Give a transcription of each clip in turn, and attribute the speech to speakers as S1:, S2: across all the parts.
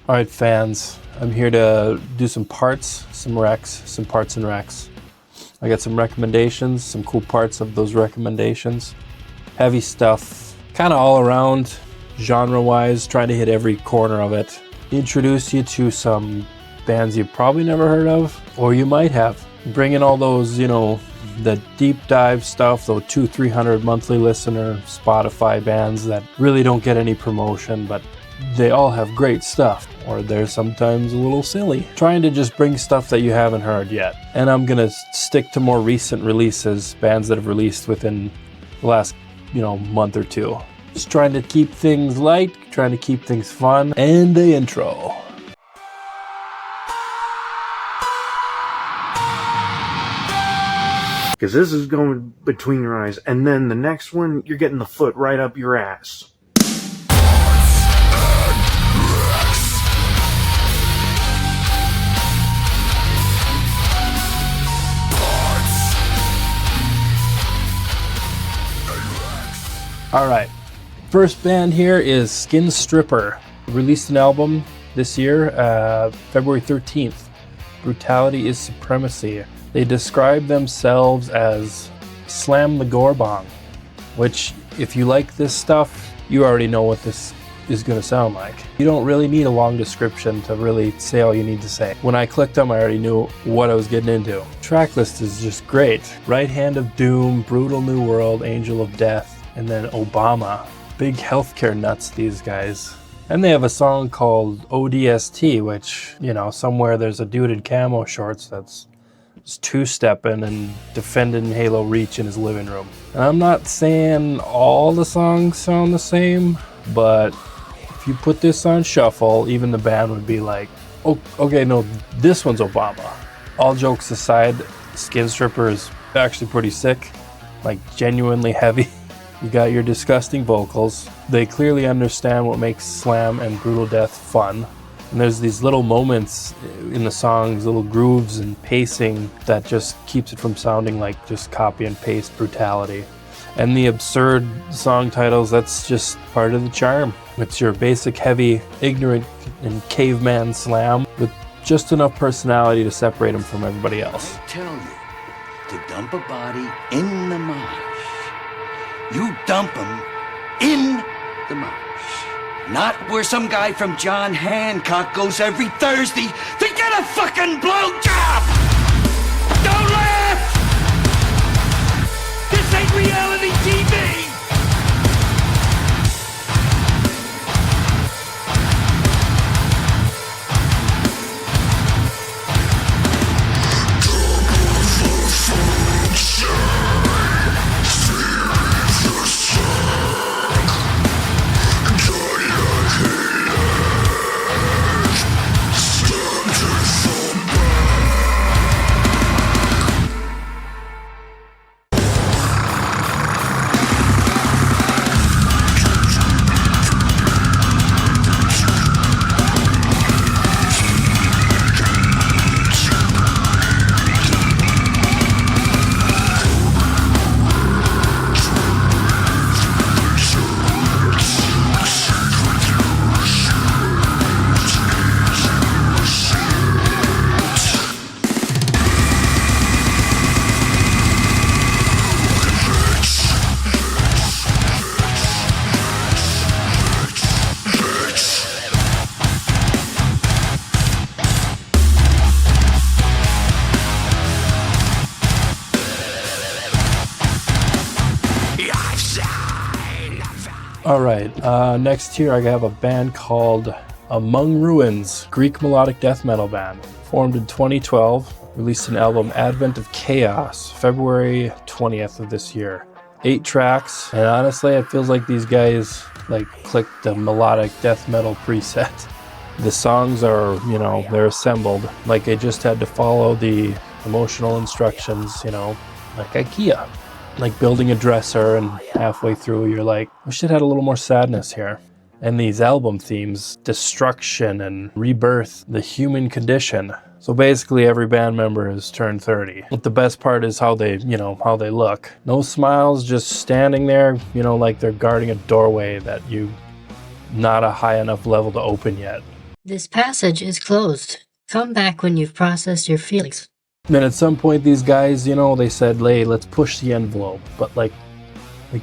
S1: All right, fans, I'm here to do some parts, some recs, some parts and recs. I got some recommendations, some cool parts of those recommendations. Heavy stuff, kind of all around, genre-wise, trying to hit every corner of it. Introduce you to some bands you've probably never heard of, or you might have. Bring in all those, you know, the deep dive stuff, those 200-300 monthly listener Spotify bands that really don't get any promotion, but they all have great stuff, or they're sometimes a little silly. Trying to just bring stuff that you haven't heard yet. And I'm gonna stick to more recent releases, bands that have released within the last, month or two. Just trying to keep things light, trying to keep things fun. And the intro.
S2: Because this is going between your eyes, and then the next one, you're getting the foot right up your ass.
S1: All right, first band here is SkinStripper. Released an album this year, February 13th. Brutality is Supremacy. They describe themselves as Slam the Gorbong, which if you like this stuff, you already know what this is going to sound like. You don't really need a long description to really say all you need to say. When I clicked them, I already knew what I was getting into. Tracklist is just great. Right Hand of Doom, Brutal New World, Angel of Death, and then Obama. Big healthcare nuts, these guys. And they have a song called ODST, which, somewhere there's a dude in camo shorts that's two-stepping and defending Halo Reach in his living room. And I'm not saying all the songs sound the same, but if you put this on shuffle, even the band would be like, oh, okay, no, this one's Obama. All jokes aside, SkinStripper is actually pretty sick, like genuinely heavy. You got your disgusting vocals. They clearly understand what makes slam and brutal death fun. And there's these little moments in the songs, little grooves and pacing that just keeps it from sounding like just copy and paste brutality. And the absurd song titles, that's just part of the charm. It's your basic heavy, ignorant, and caveman slam with just enough personality to separate them from everybody else.
S3: I tell you to dump a body in the marsh. You dump them in the marsh. Not where some guy from John Hancock goes every Thursday to get a fucking blowjob! Don't laugh! This ain't reality TV!
S1: Alright, next here I have a band called AmongRuins, Greek melodic death metal band. Formed in 2012, released an album Advent of Chaos, February 20th of this year. 8 tracks, and honestly it feels like these guys clicked the melodic death metal preset. The songs are, they're assembled, like they just had to follow the emotional instructions, like IKEA. Like building a dresser and halfway through you're like, wish it had a little more sadness here. And these album themes, destruction and rebirth, the human condition. So basically every band member has turned 30. But the best part is how they look. No smiles, just standing there, like they're guarding a doorway that not a high enough level to open yet.
S4: This passage is closed. Come back when you've processed your feelings.
S1: Then at some point these guys, you know, they said, "Hey, let's push the envelope," but like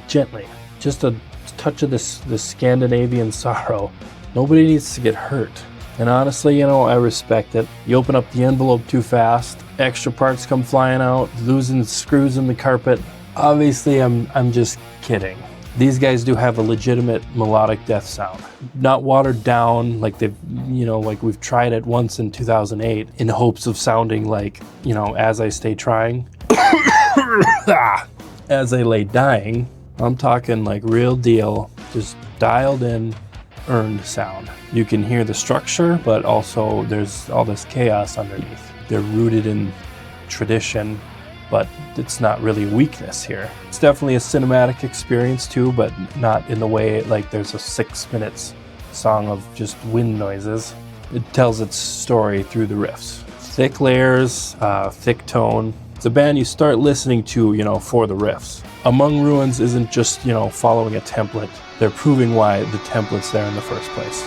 S1: gently. Just a touch of this Scandinavian sorrow. Nobody needs to get hurt. And honestly, you know, I respect it. You open up the envelope too fast, extra parts come flying out, losing screws in the carpet. Obviously, I'm just kidding. These guys do have a legitimate melodic death sound. Not watered down like they've, you know, like we've tried it once in 2008 in hopes of sounding like, you know, As I Stay Trying. As I Lay Dying. I'm talking like real deal, just dialed in, earned sound. You can hear the structure, but also there's all this chaos underneath. They're rooted in tradition, but it's not really weakness here. It's definitely a cinematic experience too, but not in the way like there's a 6 minutes song of just wind noises. It tells its story through the riffs. Thick layers, thick tone. It's a band you start listening to, you know, for the riffs. AmongRuins isn't just, you know, following a template. They're proving why the template's there in the first place.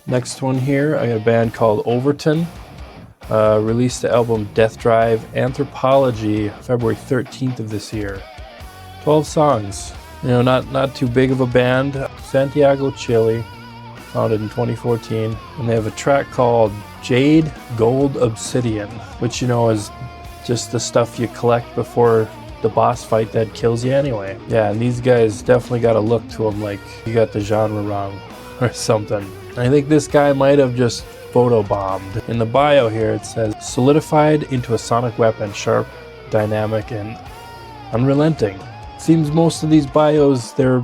S1: Next one here, I got a band called Overtoun. Released the album Death Drive Anthropology February 13th of this year. 12 songs. You know, not too big of a band. Santiago, Chile, founded in 2014. And they have a track called Jade Gold Obsidian, which, you know, is just the stuff you collect before the boss fight that kills you anyway. Yeah, and these guys definitely got a look to them like you got the genre wrong or something. I think this guy might have just photobombed. In the bio here it says, solidified into a sonic weapon, sharp, dynamic, and unrelenting. Seems most of these bios, they're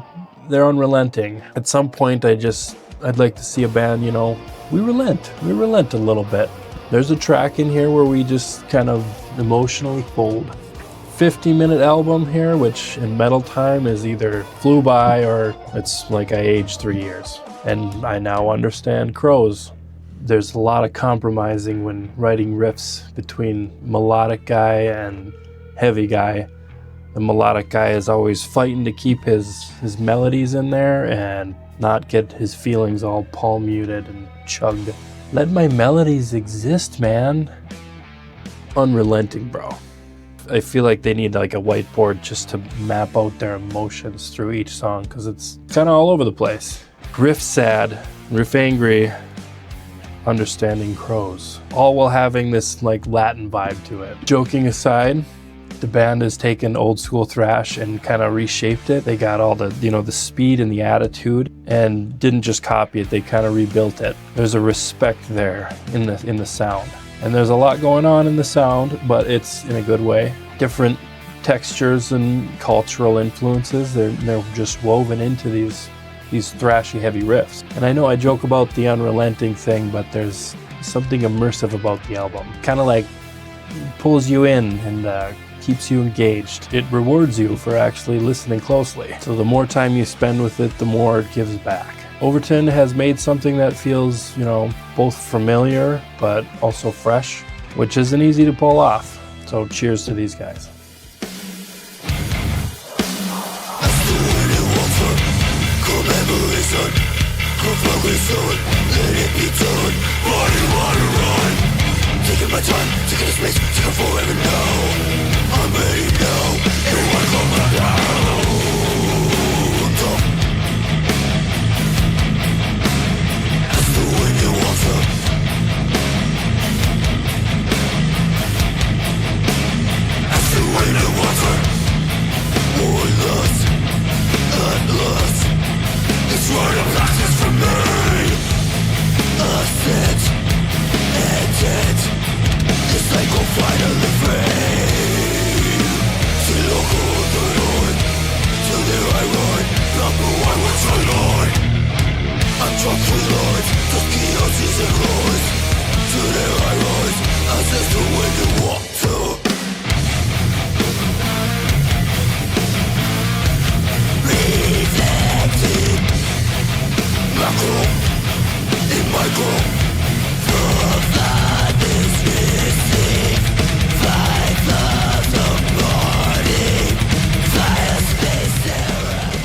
S1: unrelenting. At some point I'd like to see a band, you know, we relent a little bit. There's a track in here where we just kind of emotionally fold. 50-minute album here, which in metal time is either flew by or it's like I aged 3 years. And I now understand crows. There's a lot of compromising when writing riffs between melodic guy and heavy guy. The melodic guy is always fighting to keep his melodies in there and not get his feelings all palm muted and chugged. Let my melodies exist, man. Unrelenting, bro. I feel like they need like a whiteboard just to map out their emotions through each song because it's kind of all over the place. Riff sad, riff angry, understanding crows. All while having this like Latin vibe to it. Joking aside, the band has taken old school thrash and kind of reshaped it. They got all the, you know, the speed and the attitude and didn't just copy it, they kind of rebuilt it. There's a respect there in the sound. And there's a lot going on in the sound, but it's in a good way. Different textures and cultural influences, they're just woven into these thrashy heavy riffs. And I know I joke about the unrelenting thing, but there's something immersive about the album. Kind of like pulls you in and keeps you engaged. It rewards you for actually listening closely. So the more time you spend with it, the more it gives back. Overtoun has made something that feels, both familiar but also fresh, which isn't easy to pull off. So cheers to these guys.
S5: Taking my time, taking a space, taking forever now. I'm ready now, everyone come back now. As the wind in water. As the wind in water. More lust, at last. It's right of practice for me. I said, ended. The cycle finally free. Till I hold the Lord. Till there I run. Not the one which I Lord. I'm drunk with Lord. The chaos is a close. Till there I rise. As if the wind and water. Reflecting. My home. In my home. The blood is missing. 5,000 morning. Fire space around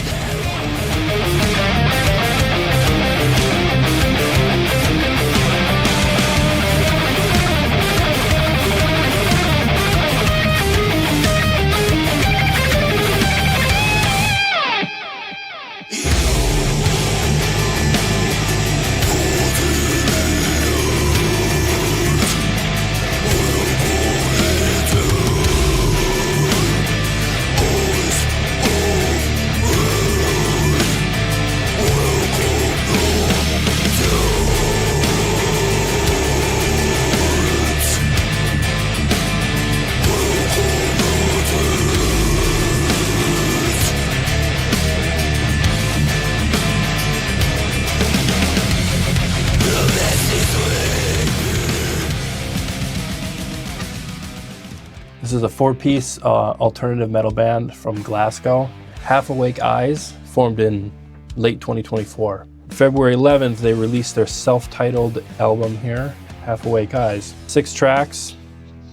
S1: This is a 4-piece alternative metal band from Glasgow. Half Awake Eyes formed in late 2024. February 11th, they released their self-titled album here, Half Awake Eyes. 6 tracks.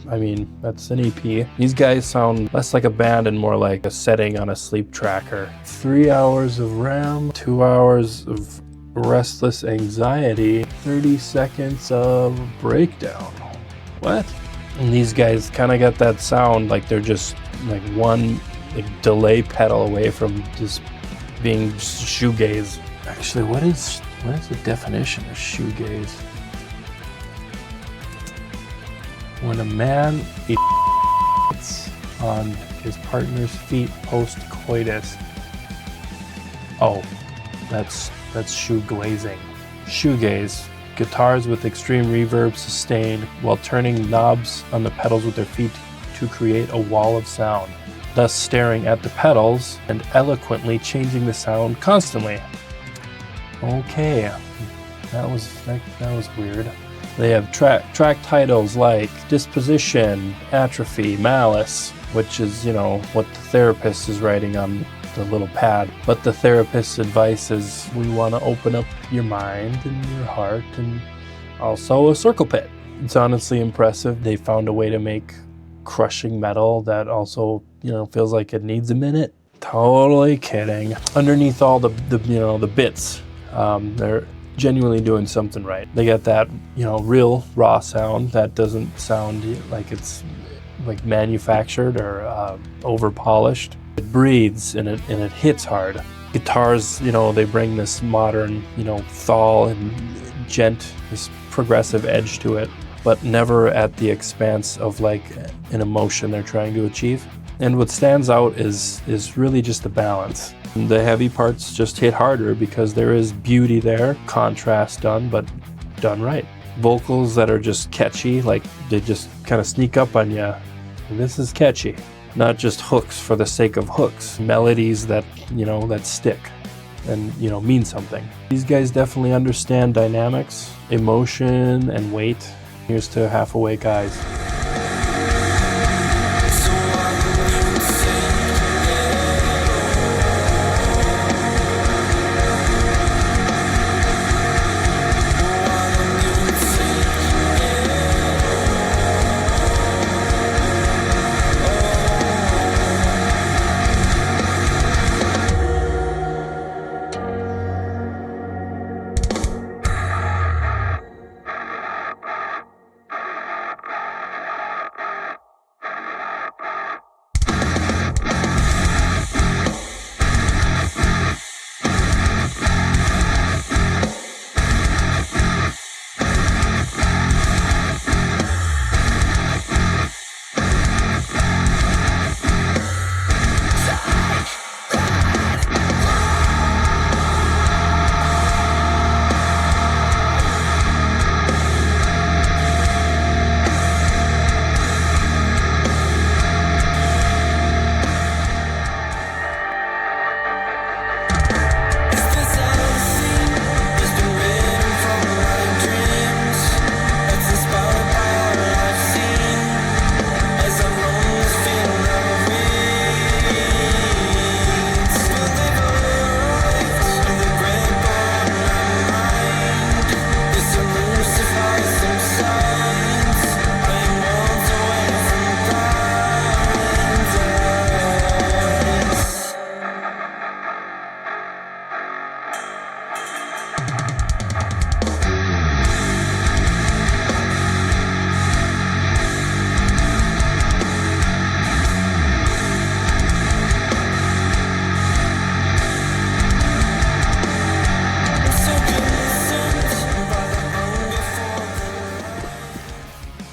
S1: I mean, that's an EP. These guys sound less like a band and more like a setting on a sleep tracker. 3 hours of RAM, 2 hours of restless anxiety, 30 seconds of breakdown. What? And these guys kind of got that sound like they're just like one delay pedal away from just being shoegaze. Actually, what is the definition of shoegaze? When a man eats on his partner's feet post-coitus. Oh, that's shoeglazing. Shoegaze. Guitars with extreme reverb sustain while turning knobs on the pedals with their feet to create a wall of sound, thus staring at the pedals and eloquently changing the sound constantly. Okay, that was weird. They have track titles like Disposition, Atrophy, Malice, which is, what the therapist is writing on the little pad. But the therapist's advice is we want to open up your mind and your heart, and also a circle pit. It's honestly impressive. They found a way to make crushing metal that also, feels like it needs a minute. Totally kidding. Underneath all the bits, they're genuinely doing something right. They got that, real raw sound that doesn't sound like it's like manufactured or over polished. It breathes and it hits hard. Guitars, they bring this modern, thal and gent, this progressive edge to it, but never at the expense of like an emotion they're trying to achieve. And what stands out is really just the balance. The heavy parts just hit harder because there is beauty there, contrast done, but done right. vocals that are just catchy, like they just kind of sneak up on you. This is catchy, not just hooks for the sake of hooks, melodies that, that stick and, mean something. These guys definitely understand dynamics, emotion, and weight. Here's to Half Awake Eyes.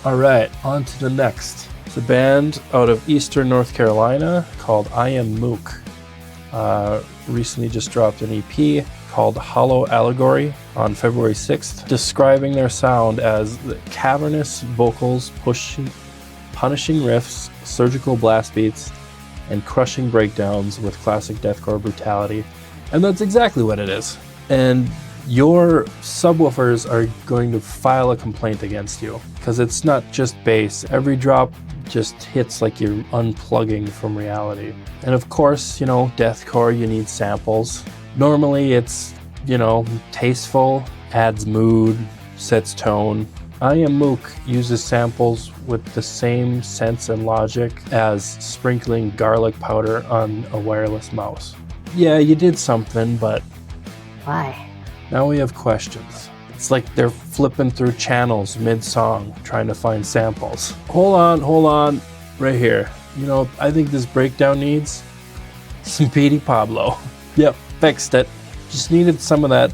S1: All right, on to the next. It's a band out of Eastern North Carolina called Am Mook. Recently just dropped an EP called Hollow Allegory on February 6th, describing their sound as the cavernous vocals, punishing riffs, surgical blast beats, and crushing breakdowns with classic deathcore brutality. And that's exactly what it is. And your subwoofers are going to file a complaint against you because it's not just bass. Every drop just hits like you're unplugging from reality. And of course, deathcore, you need samples. Normally it's, tasteful, adds mood, sets tone. Am Mook uses samples with the same sense and logic as sprinkling garlic powder on a wireless mouse. Yeah, you did something, but
S4: Why?
S1: now we have questions. It's like they're flipping through channels mid-song trying to find samples. Hold on, right here. I think this breakdown needs some Petey Pablo. Yep, fixed it. Just needed some of that,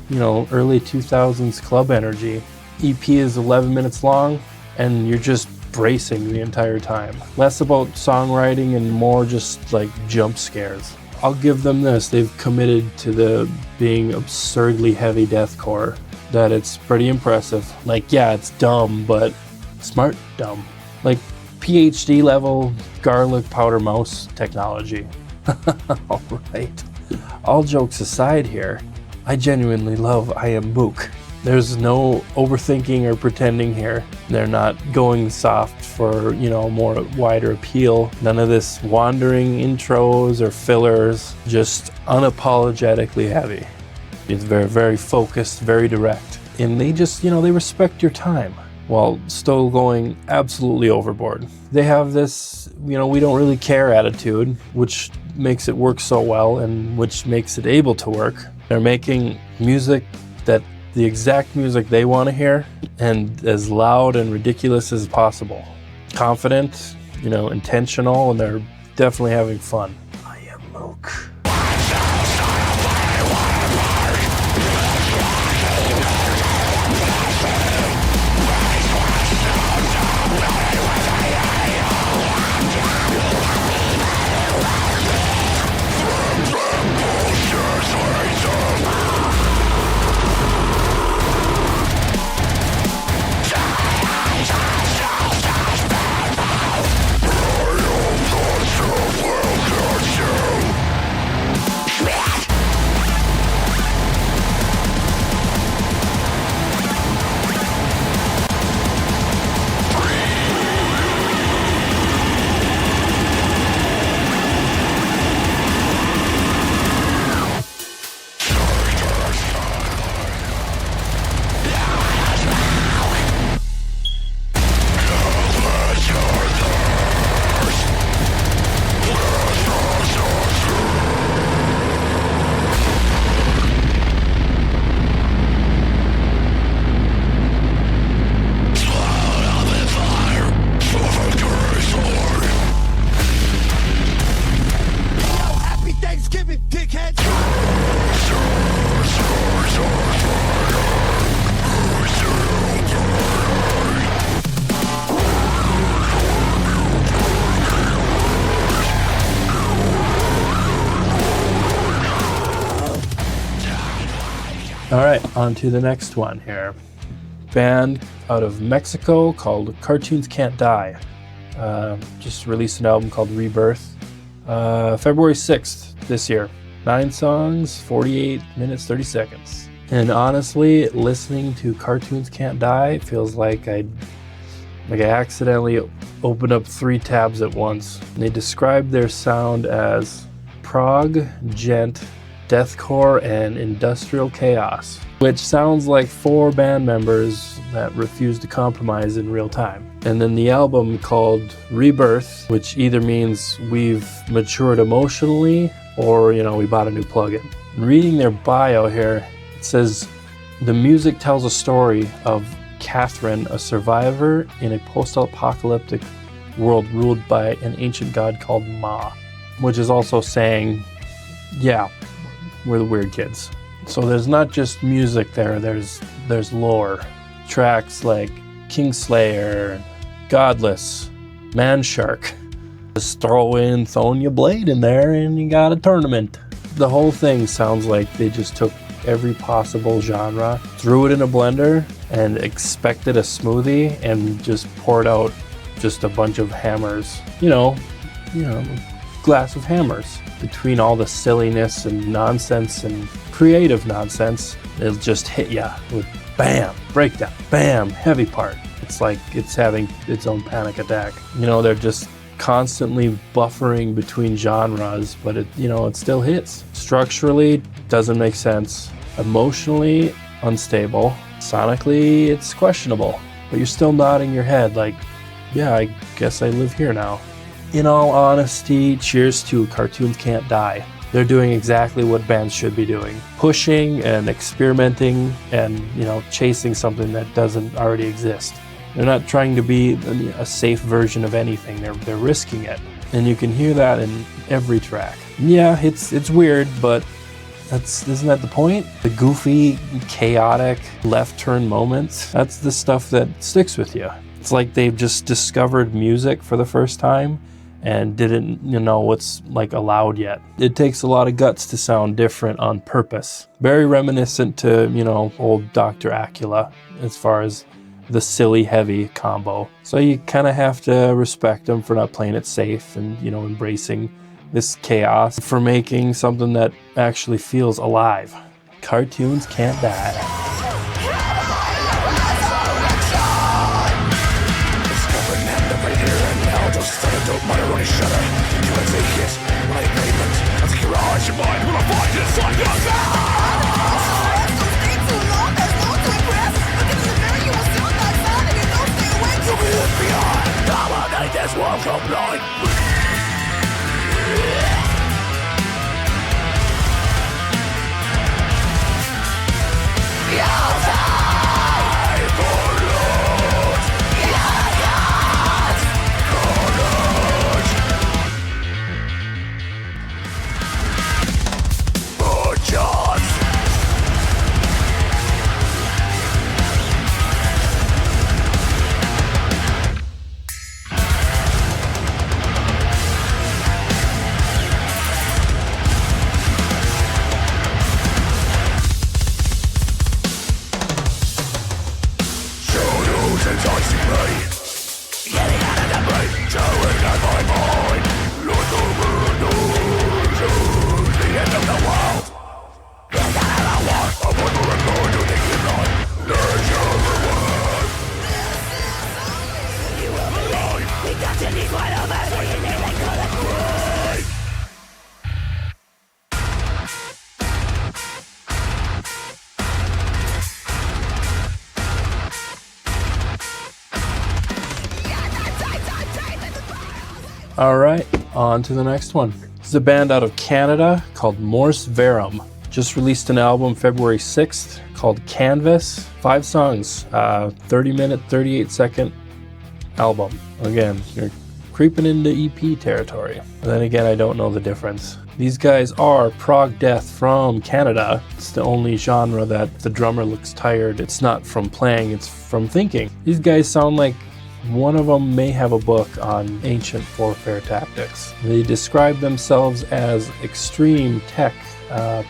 S1: early 2000s club energy. EP is 11 minutes long, and you're just bracing the entire time. Less about songwriting and more just like jump scares. I'll give them this. They've committed to being absurdly heavy deathcore. That it's pretty impressive. Like, yeah, it's dumb, but smart dumb. Like PhD level garlic powder mouse technology. All right. All jokes aside here, I genuinely love Am Mook. There's no overthinking or pretending here. They're not going soft for, more wider appeal. None of this wandering intros or fillers, just unapologetically heavy. It's very, very focused, very direct. And they just, they respect your time while still going absolutely overboard. They have this, we don't really care attitude, which makes it work so well and which makes it able to work. They're making music that the exact music they want to hear and as loud and ridiculous as possible. Confident, intentional, and they're definitely having fun. Am Mook. All right, on to the next one here. Band out of Mexico called Cartoons Can't Die. Just released an album called Rebirth. February 6th this year. 9 songs, 48 minutes, 30 seconds. And honestly, listening to Cartoons Can't Die feels like I accidentally opened up 3 tabs at once. And they described their sound as prog, gent, deathcore, and industrial chaos, which sounds like 4 band members that refuse to compromise in real time. And then the album called Rebirth, which either means we've matured emotionally or, we bought a new plugin. Reading their bio here, it says the music tells a story of Catherine, a survivor in a post-apocalyptic world ruled by an ancient god called Ma, which is also saying, yeah, we're the weird kids. So there's not just music there, there's lore. Tracks like Kingslayer, Godless, Manshark. Just throw in Thonia Blade in there and you got a tournament. The whole thing sounds like they just took every possible genre, threw it in a blender, and expected a smoothie and just poured out just a bunch of hammers. A glass of hammers. Between all the silliness and nonsense and creative nonsense, it'll just hit ya with bam, breakdown, bam, heavy part. It's like it's having its own panic attack. They're just constantly buffering between genres, but it still hits. Structurally, doesn't make sense. Emotionally, unstable. Sonically, it's questionable. But you're still nodding your head like, yeah, I guess I live here now. In all honesty, cheers to Cartoons Can't Die. They're doing exactly what bands should be doing. Pushing and experimenting and, chasing something that doesn't already exist. They're not trying to be a safe version of anything. They're risking it. And you can hear that in every track. Yeah, it's weird, but isn't that the point? The goofy, chaotic, left turn moments, that's the stuff that sticks with you. It's like they've just discovered music for the first time and didn't know what's allowed yet. It takes a lot of guts to sound different on purpose. Very reminiscent to, old Dr. Acula as far as the silly heavy combo. So you kind of have to respect them for not playing it safe and, embracing this chaos, for making something that actually feels alive. Cartoons Can't Die. All right, on to the next one. This is a band out of Canada called Morse Verum. Just released an album February 6th called Canvas. 5 songs, 30-minute, 38-second album. Again, you're creeping into EP territory. And then again, I don't know the difference. These guys are prog death from Canada. It's the only genre that the drummer looks tired. It's not from playing, it's from thinking. These guys sound like one of them may have a book on ancient warfare tactics. They describe themselves as extreme tech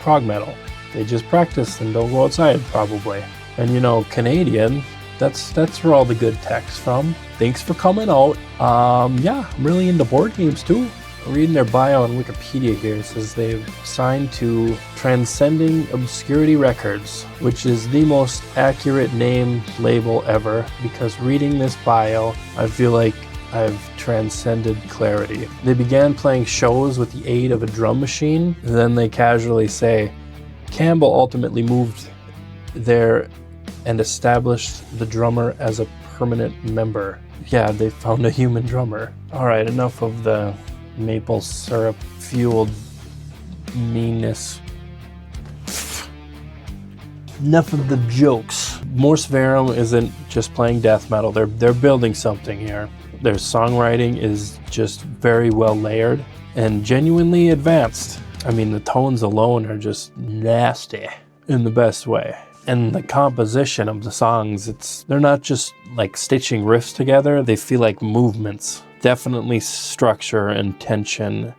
S1: prog metal. They just practice and don't go outside, probably. And you know, Canadian, that's where all the good tech's from. Thanks for coming out. Yeah, I'm really into board games too. Reading their bio on Wikipedia here, it says they've signed to Transcending Obscurity Records, which is the most accurate name label ever, because reading this bio, I feel like I've transcended clarity. They began playing shows with the aid of a drum machine, and then they casually say, Campbell ultimately moved there and established the drummer as a permanent member. Yeah, they found a human drummer. All right, enough of the maple syrup fueled meanness. Enough of the jokes. Morse Verum isn't just playing death metal. They're building something here. Their songwriting is just very well layered and genuinely advanced. I mean, the tones alone are just nasty in the best way. And the composition of the songs, they're not just like stitching riffs together, they feel like movements. Definitely structure and tension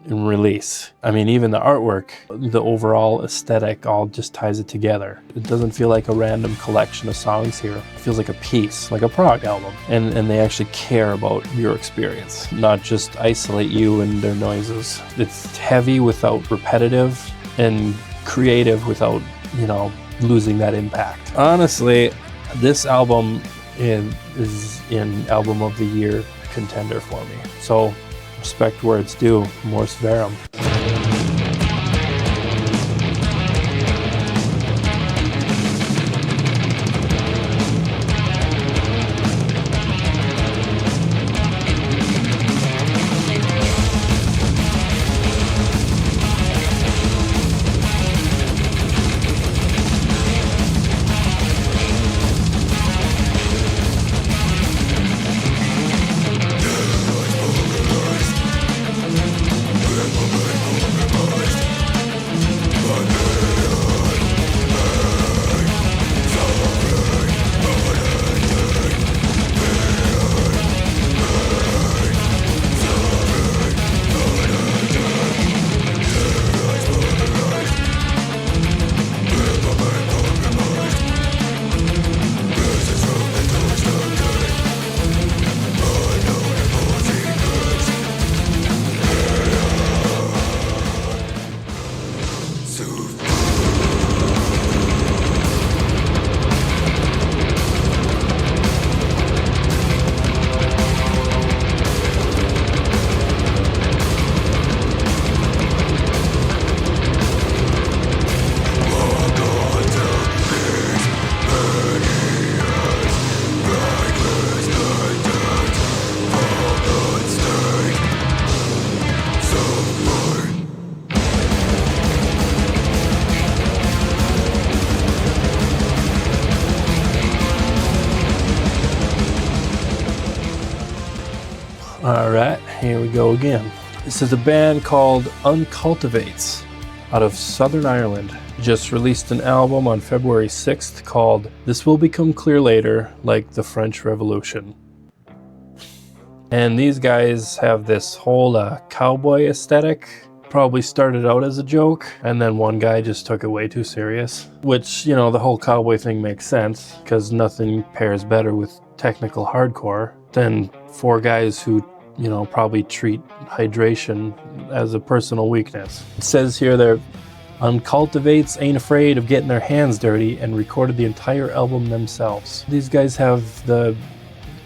S1: and release. I mean, even the artwork, the overall aesthetic all just ties it together. It doesn't feel like a random collection of songs here. It feels like a piece, like a prog album. And they actually care about your experience, not just isolate you and their noises. It's heavy without repetitive and creative without, you know, losing that impact. Honestly, this album is in Album of the Year contender for me. So respect where it's due. Morse Verum. Alright, here we go again. This is a band called Uncultivates out of Southern Ireland. Just released an album on February 6th called This Will Become Clear Later, Like the French Revolution. And these guys have this whole cowboy aesthetic. Probably started out as a joke, and then one guy just took it way too serious. Which, you know, the whole cowboy thing makes sense, because nothing pairs better with technical hardcore than four guys who, you know, probably treat hydration as a personal weakness. It says here they're Uncultivates ain't afraid of getting their hands dirty and recorded the entire album themselves. These guys have the,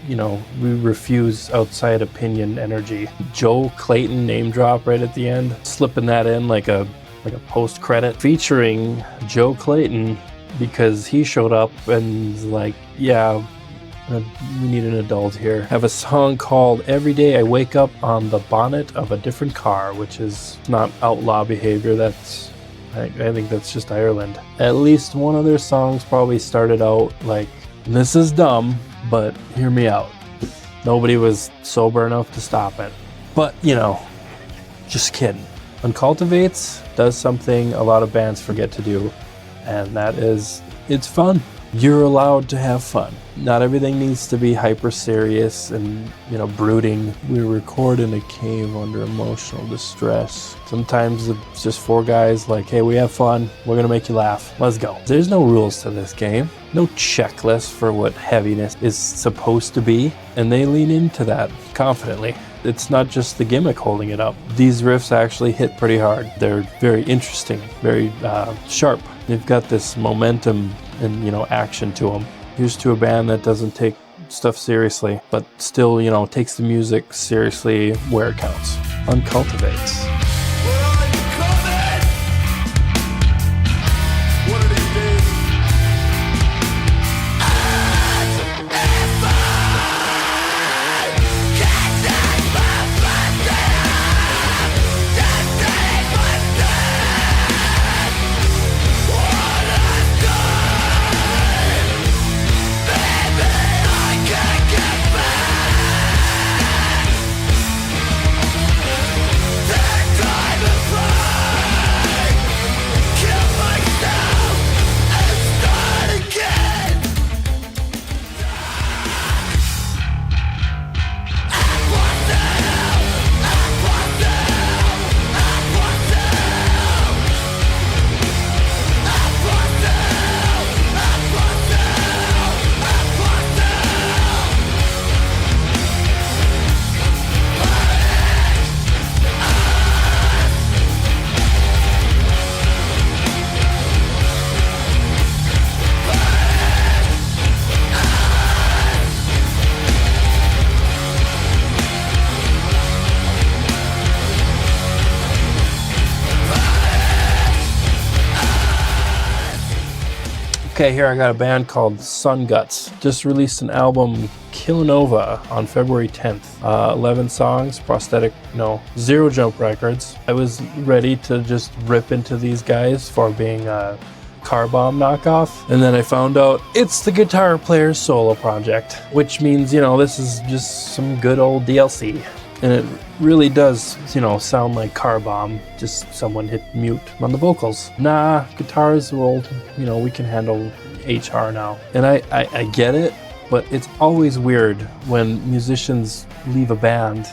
S1: you know, we refuse outside opinion energy. Joe Clayton name drop right at the end, slipping that in like a post credit featuring Joe Clayton because he showed up and was like, yeah, we need an adult here. Have a song called Every Day I Wake Up on the Bonnet of a Different Car, which is not outlaw behavior. That's, I think that's just Ireland. At least one of their songs probably started out like, this is dumb, but hear me out. Nobody was sober enough to stop it. But, you know, just kidding. Uncultivates does something a lot of bands forget to do, and that is, it's fun. You're allowed to have fun. Not everything needs to be hyper serious and, brooding. We record in a cave under emotional distress. Sometimes it's just 4 guys like, hey, we have fun. We're gonna make you laugh. Let's go. There's no rules to this game. No checklist for what heaviness is supposed to be. And they lean into that confidently. It's not just the gimmick holding it up. These riffs actually hit pretty hard. They're very interesting, very sharp. They've got this momentum and, action to them. Here's to a band that doesn't take stuff seriously, but still, takes the music seriously where it counts. Uncultivates. Okay, here I got a band called Sun Guts. Just released an album, Killanova, on February 10th. 11 songs, Zero Jump Records. I was ready to just rip into these guys for being a Car Bomb knockoff. And then I found out it's the guitar player's solo project, which means, this is just some good old DLC. And it really does, sound like Car Bomb, just someone hit mute on the vocals. Nah, guitars, well, we can handle HR now. And I get it, but it's always weird when musicians leave a band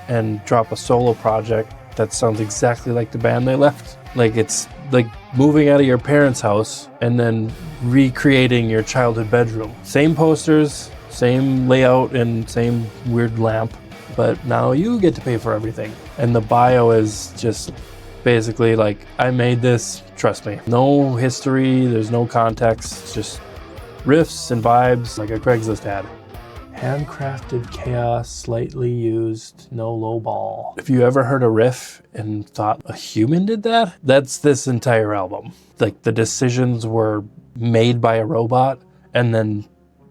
S1: and drop a solo project that sounds exactly like the band they left. Like it's like moving out of your parents' house and then recreating your childhood bedroom. Same posters, same layout, and same weird lamp. But now you get to pay for everything. And the bio is just basically like, I made this, trust me. No history, there's no context, it's just riffs and vibes like a Craigslist ad. Handcrafted chaos, slightly used, no low ball. If you ever heard a riff and thought a human did that, that's this entire album. Like the decisions were made by a robot and then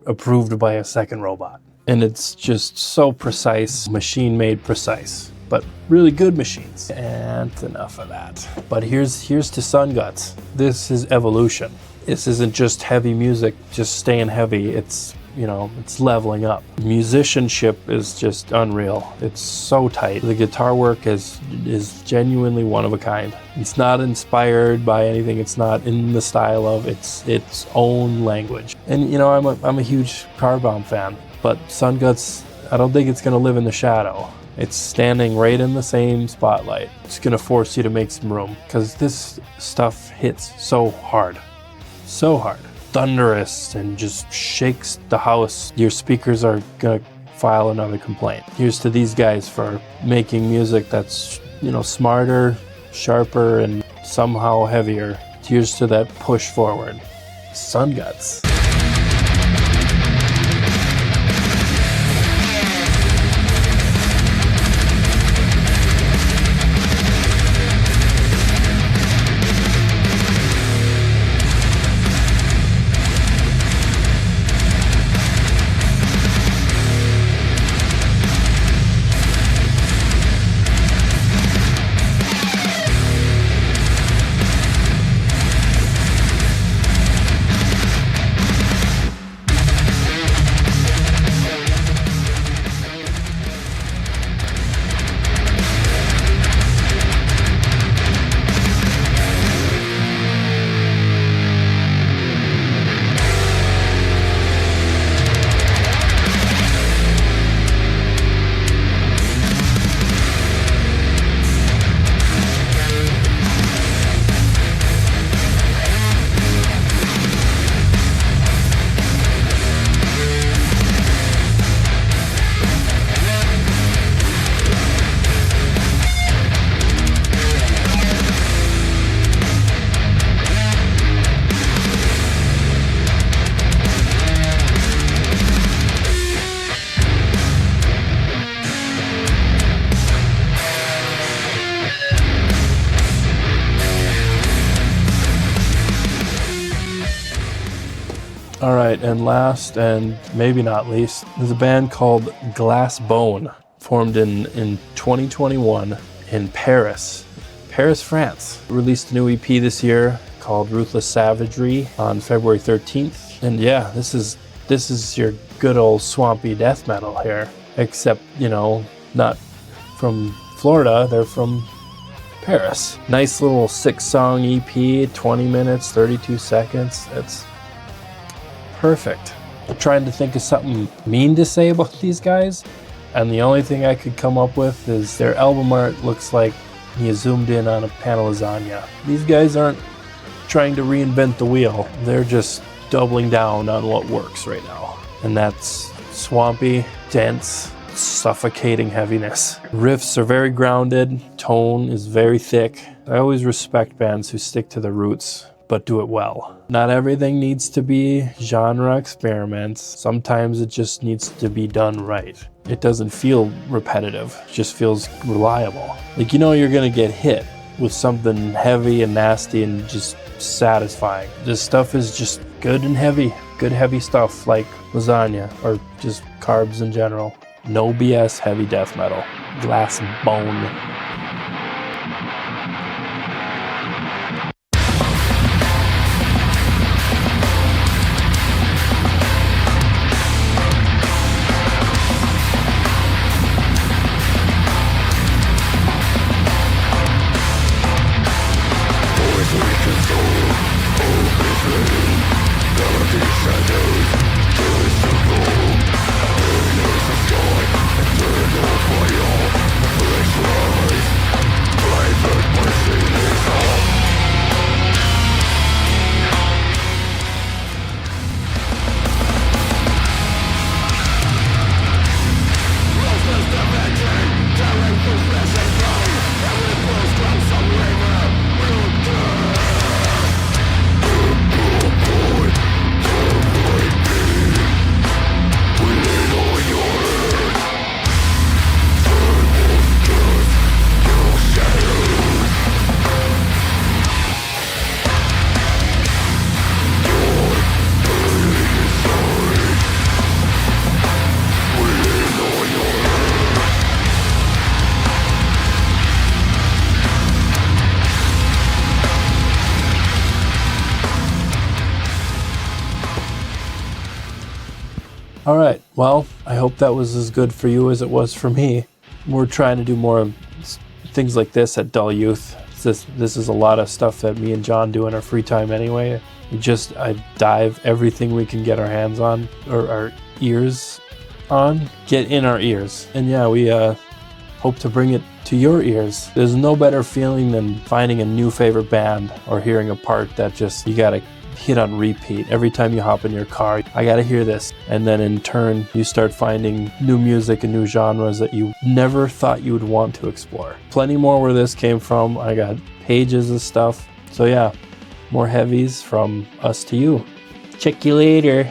S1: approved by a second robot. And it's just so precise, machine-made precise, but really good machines. And enough of that. But here's to Sun Guts. This is evolution. This isn't just heavy music, just staying heavy. It's, it's leveling up. Musicianship is just unreal. It's so tight. The guitar work is genuinely one of a kind. It's not inspired by anything. It's not in the style of its own language. And I'm a huge Car Bomb fan. But Sun Guts, I don't think it's going to live in the shadow. It's standing right in the same spotlight. It's going to force you to make some room because this stuff hits so hard. So hard. Thunderous and just shakes the house. Your speakers are going to file another complaint. Here's to these guys for making music that's, smarter, sharper, and somehow heavier. Here's to that push forward. Sun Guts. All right, and last and maybe not least, there's a band called Glassbone, formed in 2021 in Paris, France. Released a new EP this year called Ruthless Savagery on February 13th. And yeah, this is your good old swampy death metal here, except, you know, not from Florida, they're from Paris. Nice little 6-song EP, 20 minutes, 32 seconds. It's perfect. I'm trying to think of something mean to say about these guys, and the only thing I could come up with is their album art looks like you zoomed in on a pan of lasagna. These guys aren't trying to reinvent the wheel. They're just doubling down on what works right now. And that's swampy, dense, suffocating heaviness. Riffs are very grounded, tone is very thick. I always respect bands who stick to their roots, but do it well. Not everything needs to be genre experiments. Sometimes it just needs to be done right. It doesn't feel repetitive, it just feels reliable. Like, you know you're gonna get hit with something heavy and nasty and just satisfying. This stuff is just good and heavy. Good heavy stuff like lasagna or just carbs in general. No BS heavy death metal. Glassbone. All right, well, I hope that was as good for you as it was for me. We're trying to do more of things like this at Dull Youth. This is a lot of stuff that me and John do in our free time anyway. I dive everything we can get our hands on, or our ears on, get in our ears. And yeah, we hope to bring it to your ears. There's no better feeling than finding a new favorite band or hearing a part that just you gotta hit on repeat. Every time you hop in your car, I gotta hear this. And then in turn, you start finding new music and new genres that you never thought you would want to explore. Plenty more where this came from. I got pages of stuff. So yeah, more heavies from us to you. Check you later.